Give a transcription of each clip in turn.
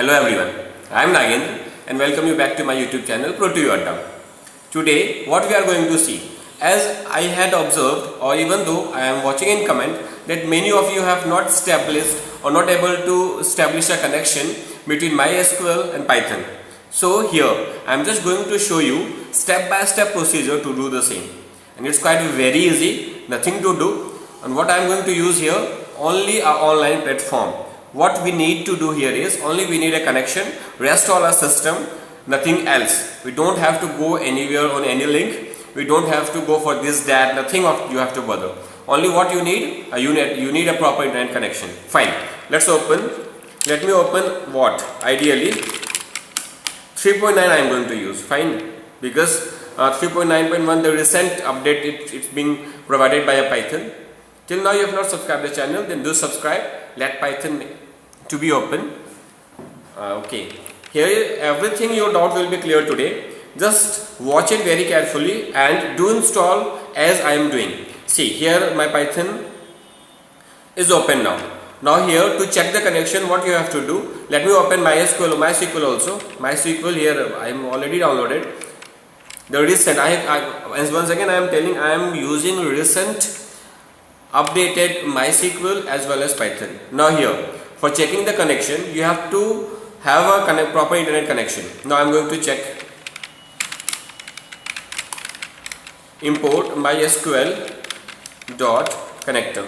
Hello everyone, I am Nagendra and welcome you back to my YouTube channel Pro2Adda. Today what we are going to see, as I had observed or even though I am watching in comment that many of you have not established or not able to establish a connection between MySQL and Python. So here I am just going to show you step by step procedure to do the same, and it's quite very easy, nothing to do. And what I am going to use here, only our online platform. What we need to do here is only we need a connection, rest all our system, nothing else. We don't have to go anywhere on any link, we don't have to go for this, that, nothing of you have to bother. Only what you need, you need a proper internet connection. Fine, let's open. Let me open what? Ideally 3.9 I am going to use. Fine, because 3.9.1 the recent update, it's being provided by a Python. Till now you have not subscribed the channel, then do subscribe. Let Python to be open. Okay, here everything your doubt will be clear today. Just watch it very carefully and do install as I am doing. See, here my Python is open now. Now here to check the connection, what you have to do, let me open MySQL also. MySQL here I am already downloaded. The recent, as once again I am telling, I am using recent updated MySQL as well as Python. Now here for checking the connection, you have to have a proper internet connection. Now I am going to check. Import MySQL dot connector.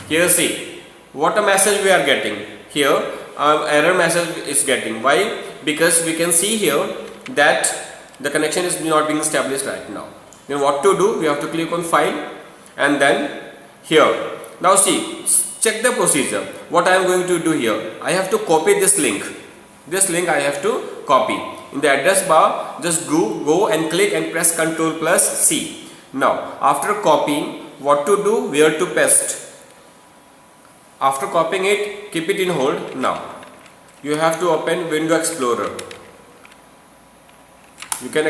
Here see what a message we are getting. Here error message is getting. Why? Because we can see here that the connection is not being established right now. Then what to do? We have to click on file and then here. Now see, check the procedure. What I am going to do here, I have to copy this link. This link I have to copy. In the address bar, just go and click and press Ctrl plus C. Now after copying, what to do? Where to paste? After copying it, keep it in hold. Now you have to open Window Explorer. You can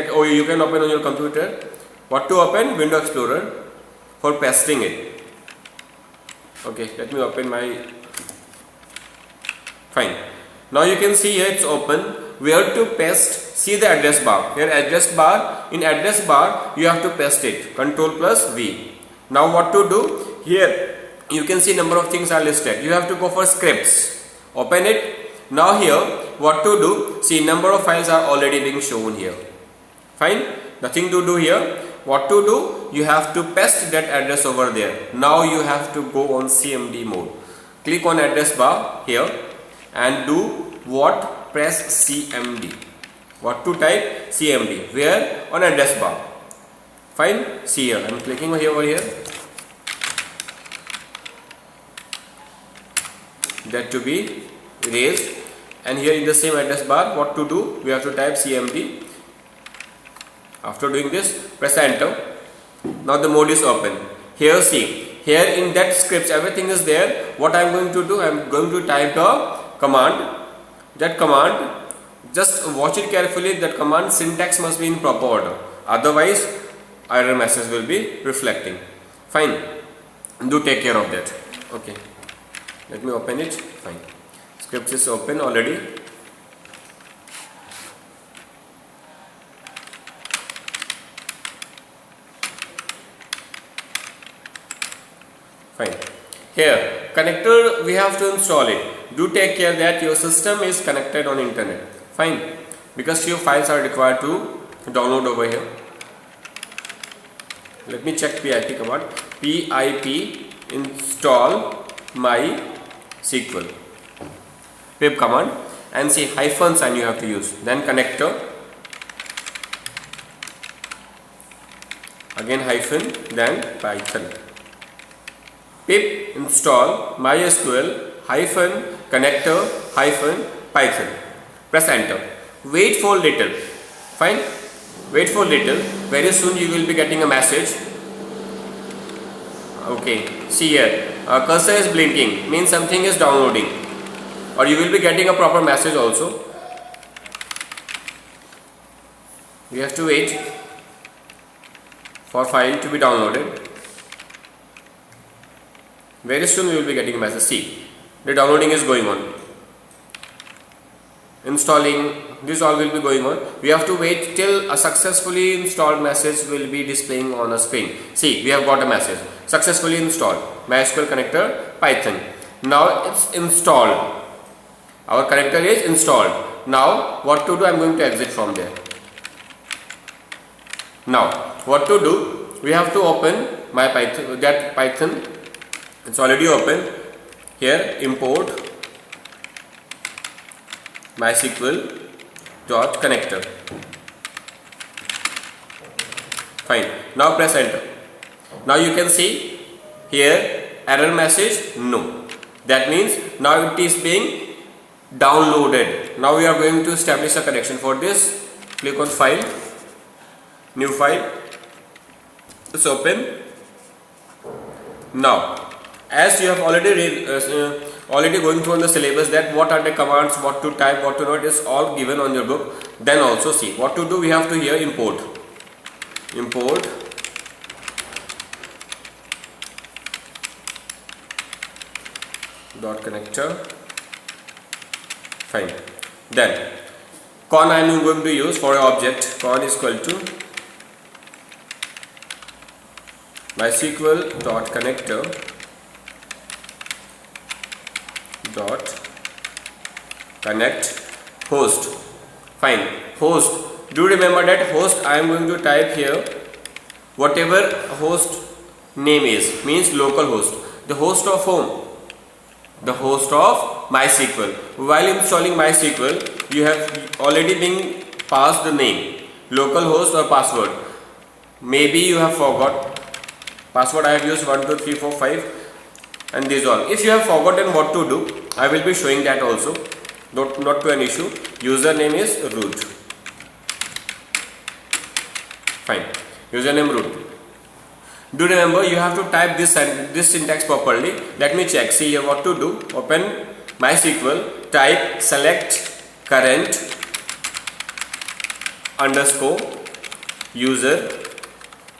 open on your computer. What to open? Window Explorer for pasting it. Okay, let me open my. Fine. Now you can see here it's open. Where to paste? See the address bar. Here address bar. In address bar you have to paste it. Ctrl plus V. Now what to do? Here you can see number of things are listed. You have to go for scripts. Open it. Now here what to do? See, number of files are already being shown here. Fine. Nothing to do here. What to do? You have to paste that address over there. Now you have to go on CMD mode. Click on address bar here and do what? Press CMD. What to type? CMD. Where? On address bar. Fine. See here. I am clicking over here. That to be erased. And here in the same address bar, what to do? We have to type CMD. After doing this, press enter. Now the mode is open. Here see, here in that scripts everything is there. What I am going to do, I am going to type the command. That command, just watch it carefully. That command syntax must be in proper order. Otherwise, error message will be reflecting. Fine. Do take care of that. Okay. Let me open it. Fine. Scripts is open already. Fine. Here connector we have to install it. Do take care that your system is connected on internet. Fine. Because few files are required to download over here. Let me check pip command. Pip install MySQL. Pip command and see hyphen sign you have to use. Then connector. Again hyphen, then Python. Pip install MySQL hyphen connector hyphen Python. Press enter. Wait for little. Fine. Wait for little. Very soon you will be getting a message. Okay. See here. Cursor is blinking. Means something is downloading. Or you will be getting a proper message also. We have to wait for file to be downloaded. Very soon we will be getting a message. See, the downloading is going on. installing, this all will be going on. We have to wait till a successfully installed message will be displaying on a screen. See, we have got a message, successfully installed MySQL connector Python. Now it's installed, our connector is installed. Now what to do? I am going to exit from there. Now what to do? We have to open my Python, that Python, it's already open. Here import MySQL dot connector. Fine. Now press enter. Now you can see here error message no. That means now it is being downloaded. Now we are going to establish a connection. For this, click on file, new file. It's open. Now, as you have already already going through on the syllabus that what are the commands, what to type, what to not, is all given on your book. Then also see what to do. We have to here import dot connector. Fine. Then con I am going to use for object. Con is equal to MySQL dot connector dot connect host. Fine. Host. Do remember that host I am going to type here whatever host name is, means local host. The host of whom? The host of MySQL. While installing MySQL, you have already been passed the name, local host or password. Maybe you have forgot password. I have used 1 2 3 4 5 and these all. If you have forgotten what to do, I will be showing that also. Not to an issue. Username is root. Fine. Username root. Do remember you have to type this syntax properly. Let me check. See here what to do. Open MySQL, type select current underscore user,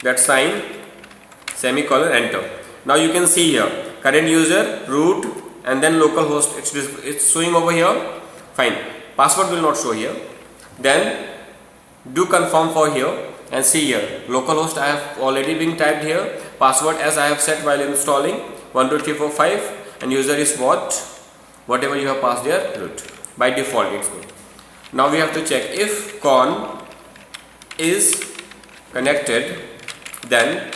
that sign, semicolon, enter. Now you can see here current user, root, and then local host. It's showing over here. Fine. Password will not show here. Then do confirm for here. And see here, localhost I have already been typed here. Password as I have set while installing 1 2 3 4 5, and user is whatever you have passed there, root. By default it's good. Now we have to check if con is connected, then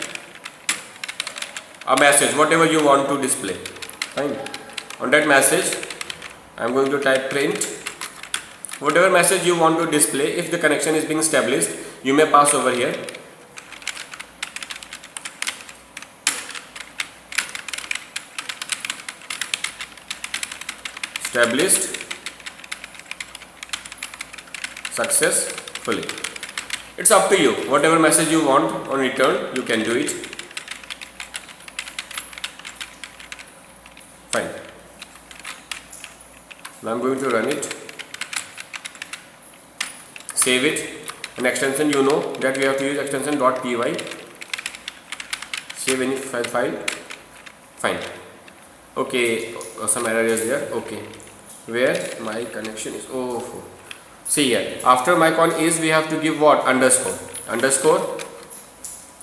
a message whatever you want to display. Fine. On that message I am going to type print. Whatever message you want to display, if the connection is being established, you may pass over here. Established successfully. It's up to you. Whatever message you want on return, you can do it. Fine. Now I'm going to run it. Save it. An extension, you know that we have to use extension .py. Save any file. Fine. Okay, some error is there. Okay, where my connection is. Oh, see here. After my con is, we have to give what? Underscore.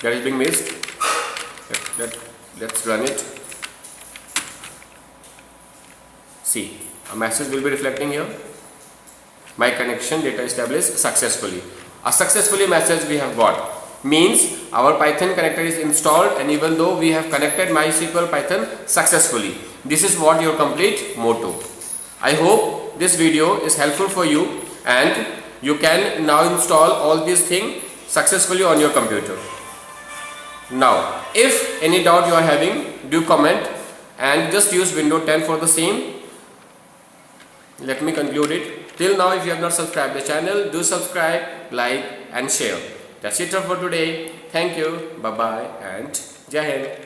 That is being missed. Let's run it. See, a message will be reflecting here. My connection data established successfully. A successfully message we have got means our Python connector is installed, and even though we have connected MySQL Python successfully. This is what your complete motto. I hope this video is helpful for you and you can now install all these things successfully on your computer. Now, if any doubt you are having, do comment and just use Windows 10 for the same. Let me conclude it. Till now, if you have not subscribed the channel, do subscribe, like and share. That's it for today. Thank you. Bye bye and Jai Hind.